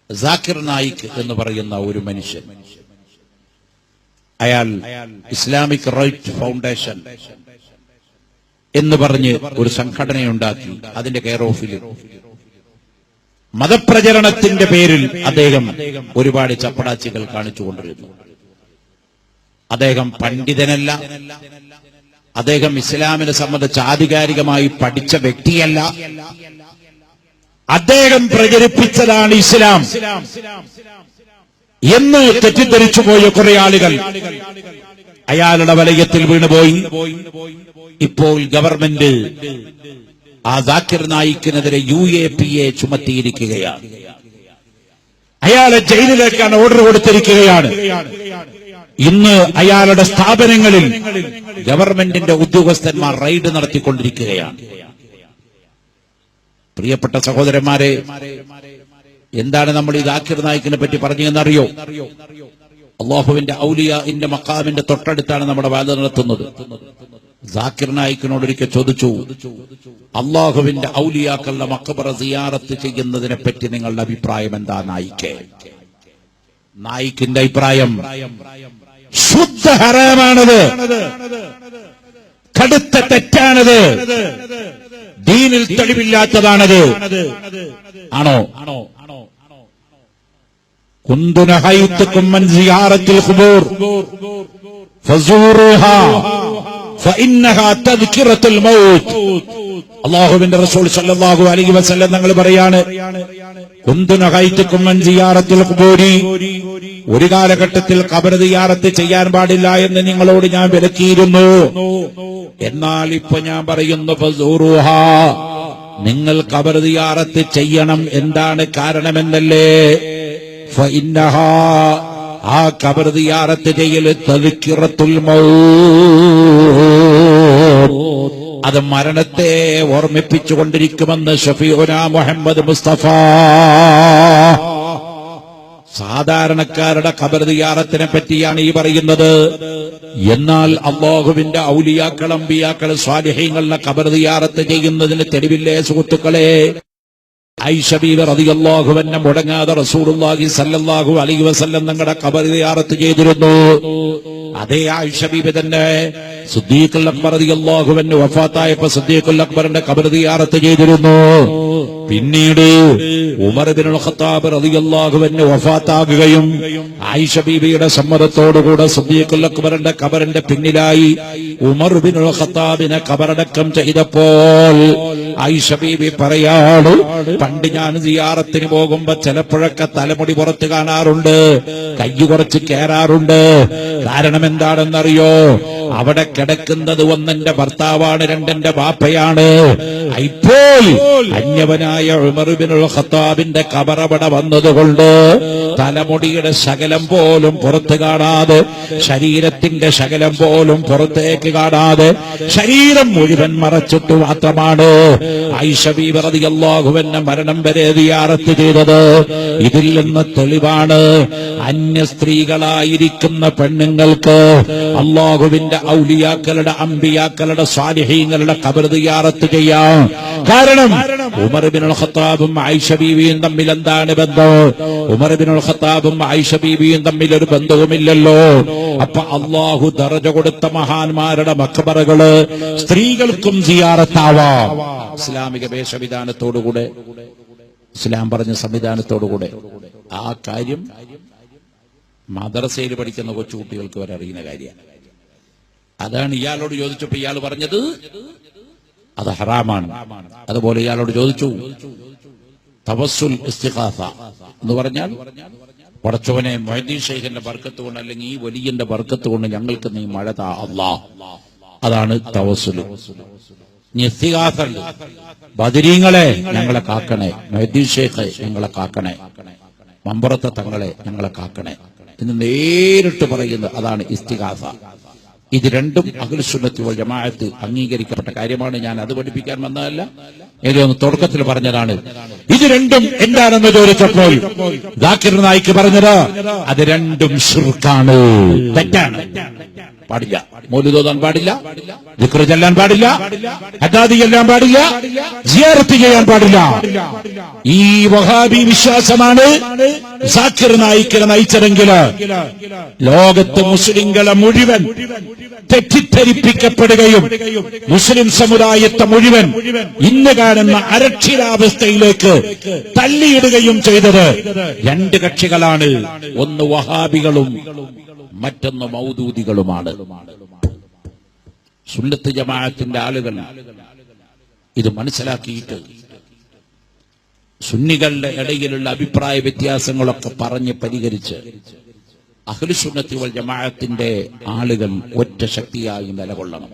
സാക്കിർ നായിക് എന്ന് പറയുന്ന ഒരു മനുഷ്യൻ, അയാൾ ഇസ്ലാമിക് റൈറ്റ് ഫൗണ്ടേഷൻ എന്ന് പറഞ്ഞ് ഒരു സംഘടനയുണ്ടാക്കി. അതിന്റെ കെയർ ഓഫിൽ മതപ്രചരണത്തിന്റെ പേരിൽ അദ്ദേഹം ഒരുപാട് ചപ്പടാച്ചികൾ കാണിച്ചുകൊണ്ടിരുന്നു. അദ്ദേഹം പണ്ഡിതനല്ല, അദ്ദേഹം ഇസ്ലാമിനെ സംബന്ധിച്ച് ആധികാരികമായി പഠിച്ച വ്യക്തിയല്ല. അദ്ദേഹം പ്രചരിപ്പിച്ചതാണ് ഇസ്ലാം എന്ന് തെറ്റിദ്ധരിച്ചു പോയ കുറെ ആളുകൾ അയാളുടെ വലയത്തിൽ വീണുപോയി. ഇപ്പോൾ ഗവൺമെന്റ് ആ സാക്കിർ നായിക്കിനെതിരെ UAPA ചുമത്തിയിരിക്കുകയാണ്. അയാളെ ജയിലിലേക്കാണ് ഓർഡർ കൊടുത്തിരിക്കുകയാണ്. ഇന്ന് അയാളുടെ സ്ഥാപനങ്ങളിൽ ഗവൺമെന്റിന്റെ ഉദ്യോഗസ്ഥന്മാർ റെയ്ഡ് നടത്തിക്കൊണ്ടിരിക്കുകയാണ്. പ്രിയപ്പെട്ട സഹോദരന്മാരെ, എന്താണ് നമ്മൾ ഈ സാക്കിർ നായിക്കിനെ പറ്റി പറഞ്ഞതെന്നറിയോ? അള്ളാഹുവിന്റെ ഔലിയാഇന്റെ മഖാമിന്റെ തൊട്ടടുത്താണ് നമ്മുടെ വാദം നടത്തുന്നത്. സാക്കിർ നായിക്കിനോട് ഒരിക്കൽ ചോദിച്ചു, അള്ളാഹുവിന്റെ ഔലിയാക്കളുടെ മഖബറ സിയാറത്ത് ചെയ്യുന്നതിനെ പറ്റി നിങ്ങളുടെ അഭിപ്രായം എന്താ? നായിക്കിന്റെ അഭിപ്രായം ശുദ്ധ ഹറാമാണത്, കടുത്ത തെറ്റാണത്, ദീനിൽ തെളിവില്ലാത്തതാണത്. ആണോ? കുന്തു നഹൈതുകും അൻ സിയാറത്തിൽ ഖുബൂർ ഫസൂറുഹാ ഫഇന്നഹാ തദ്കിറത്തുൽ മൗത്ത്. അല്ലാഹുവിന്റെ റസൂൽ സല്ലല്ലാഹു അലൈഹി വസല്ലം തങ്ങൾ പറയാണ്, കുന്തു നഹൈതുകും അൻ സിയാറത്തിൽ ഖുബൂരി, ഒരു കാലഘട്ടത്തിൽ ഖബർ സിയാറത്ത് ചെയ്യാൻ പാടില്ല എന്ന് നിങ്ങളോട് ഞാൻ വിലക്കിയിരുന്നു. എന്നാൽ ഇപ്പൊ ഞാൻ പറയുന്നു, ഫസൂറുഹാ, നിങ്ങൾ ഖബർ സിയാറത്ത് ചെയ്യണം. എന്താണ് കാരണമെന്നല്ലേ? ഫഇന്നഹാ, ആ ഖബർ സിയാറത്ത് ചെയ്യൽ തദ്കിറത്തുൽ മൗത്ത്, അത് മരണത്തെ ഓർമ്മിപ്പിച്ചുകൊണ്ടിരിക്കുമെന്ന് ഷഫീഉനാ മുഹമ്മദ് മുസ്തഫ. സാധാരണക്കാരുടെ ഖബർ സിയാറത്തിനെ പറ്റിയാണ് ഈ പറയുന്നത്. എന്നാൽ അല്ലാഹുവിന്റെ ഔലിയാക്കൾ, അമ്പിയാക്കൾ, സ്വാലിഹീങ്ങളുടെ ഖബർ സിയാറത്ത് ചെയ്യുന്നതിന് തെളിവില്ലേ സുഹൃത്തുക്കളെ? ആയിഷ ബീവി റളിയല്ലാഹു അൻഹ മുടങ്ങാതെ റസൂലുള്ളാഹി സ്വല്ലല്ലാഹു അലൈഹി വസല്ലം തങ്ങളുടെ ഖബർ സിയാറത്ത് ചെയ്തിരുന്നു. അതേ ആയിഷ ബീവി തന്നെ സിദ്ദീഖുൽ അക്ബർ റളിയല്ലാഹു അൻഹു വഫാത്തായപ്പോൾ സിദ്ദീഖുൽ അക്ബറിന്റെ ഖബർ സിയാറത്ത് ചെയ്തിരുന്നു. പിന്നീട് ഉമർ ഇബ്നുൽ ഖത്താബ് റളിയല്ലാഹു അൻഹു വഫാത്താകുകയും ആയിഷ ബീവിയുടെ സമ്മതത്തോടുകൂടെ സിദ്ദീഖുൽ അക്ബറിന്റെ ഖബറിന്റെ പിന്നിലായി ഉമർ ഇബ്നുൽ ഖത്താബിനെ ഖബറടക്കം ചെയ്തപ്പോൾ ആയിഷ ബീവി പറയാണ്, പണ്ട് ഞാൻ സിയാറത്തിന് പോകുമ്പോ ചിലപ്പോഴൊക്കെ തലമുടി പുറത്ത് കാണാറുണ്ട്, കൈ കുറച്ച് കേറാറുണ്ട്. കാരണം എന്താണെന്നറിയോ? അവിടെ കിടക്കുന്നത് ഒന്നെന്റെ ഭർത്താവാണ്, രണ്ടെന്റെ ബാപ്പയാണ്. ഇപ്പോൾ അന്യവനായ ഉമർ ഇബ്നുൽ ഖത്താബിന്റെ ഖബറവിടെ വന്നതുകൊണ്ട് തലമുടിയുടെ ശകലം പോലും പുറത്ത് കാണാതെ, ശരീരത്തിന്റെ ശകലം പോലും പുറത്തേക്ക് കാണാതെ, ശരീരം മുഴുവൻ മറച്ചിട്ട് മാത്രമാണ് ആയിഷ ബീവി റളിയല്ലാഹു അൻഹ മരണം വരെ സിയാറത്ത് ചെയ്തത്. ഇതിൽ നിന്ന് തെളിവാണ്, അന്യ സ്ത്രീകളായിരിക്കുന്ന പെണ്ണുങ്ങൾക്ക് അല്ലാഹുവിന്റെ ഔലിയാക്കളുടെ, അമ്പിയാക്കളുടെ, സ്വാലിഹീങ്ങളുടെ ഖബർ സിയാറത്ത് ചെയ്യാം. കാരണം ഉമർ ഇബ്നുൽ ഖത്താബും ആയിഷ ബീവിയും തമ്മിൽ എന്താണ് ബന്ധം? ഉമർ ഇബ്നുൽ ഖത്താബും ആയിഷ ബീവിയും തമ്മിൽ ഒരു ബന്ധവുമില്ലല്ലോ. അപ്പൊ അല്ലാഹു ദറജ കൊടുത്ത മഹാന്മാരുടെ മഖബറകള് സ്ത്രീകൾക്കും സിയാറത്താവാം. ഇസ്ലാമിക വേഷവിധാനത്തോടുകൂടെ, ഇസ്ലാം പറഞ്ഞ സംവിധാനത്തോടുകൂടെ. ആ കാര്യം മദ്രസയിൽ പഠിക്കുന്ന കൊച്ചുകുട്ടികൾക്ക് വരെ അറിയുന്ന കാര്യമാണ്. അതാണ് ഇയാളോട് ചോദിച്ചപ്പോ ഇയാൾ പറഞ്ഞത് അത് ഹറാമാണ്. അതുപോലെ ഇയാളോട് ചോദിച്ചു, തവസ്സുൽ ഇസ്തിഗാസ എന്ന് പറഞ്ഞാൽ, പടച്ചവനെ മുഹദ്ദീസ് ശൈഖിന്റെ ബർക്കത്ത് കൊണ്ട്, അല്ലെങ്കിൽ ഈ വലിയന്റെ ബർക്കത്ത് കൊണ്ട് ഞങ്ങൾക്ക് നീ മഴ താ അല്ലാഹ്. അതാണ് തവസ്സുൽ. ഇസ്തിഗാസ, ബദരീങ്ങളെ ഞങ്ങളെ കാക്കണേ, മുഹദ്ദീസ് ശൈഖ് ഞങ്ങളെ കാക്കണേ, മമ്പുറത്തെ തങ്ങളെ ഞങ്ങളെ കാക്കണേ എന്ന് നേരിട്ട് പറയുന്നത് അതാണ് ഇസ്തിഗാസ. ഇത് രണ്ടും അഹ്ലുസുന്നത്ത് വൽ ജമാഅത്ത് അംഗീകരിക്കപ്പെട്ട കാര്യമാണ്. ഞാൻ അത് പഠിപ്പിക്കാൻ വന്നതല്ല, ഏതൊന്ന് തുടക്കത്തിൽ പറഞ്ഞതാണ്. ഇത് രണ്ടും എന്താണെന്ന് ചോദിച്ചപ്പോൾ സാക്കിർ നായിക്ക് പറഞ്ഞത് അത് രണ്ടും ശിർക്കാണ്, തെറ്റാണ്. പാടില്ല. മൗലിദ് ഓതാൻ പാടില്ല, ദിക്ർ ചൊല്ലാൻ പാടില്ല, ഹദാദി ചൊല്ലാൻ പാടില്ല, സിയാറത്ത് ചെയ്യാൻ പാടില്ല. ഈ വഹാബി വിശ്വാസമാണ് സാക്കിർ നായിക്കിനെ നയിച്ചതെങ്കിൽ ലോകത്ത് മുസ്ലിങ്ങളെ മുഴുവൻ തെറ്റിദ്ധരിപ്പിക്കപ്പെടുകയും മുസ്ലിം സമുദായത്തെ മുഴുവൻ ഇന്ന് കാണുന്ന അരക്ഷിതാവസ്ഥയിലേക്ക് തള്ളിയിടുകയും ചെയ്തത് രണ്ട് കക്ഷികളാണ്. ഒന്ന് വഹാബികളും മറ്റൊന്ന് മൗദൂദികളുമാണ്. സുന്നത്ത് ജമാഅത്തിന്റെ ആളുകൾ ഇത് മനസ്സിലാക്കിയിട്ട് സുന്നികളുടെ ഇടയിലുള്ള അഭിപ്രായ വ്യത്യാസങ്ങളൊക്കെ പറഞ്ഞ് പരിഹരിച്ച് അഹ്ലുസുന്നത്തി വൽ ജമാഅത്തിന്റെ ആളുകൾ ഒറ്റ ശക്തിയായി നിലകൊള്ളണം.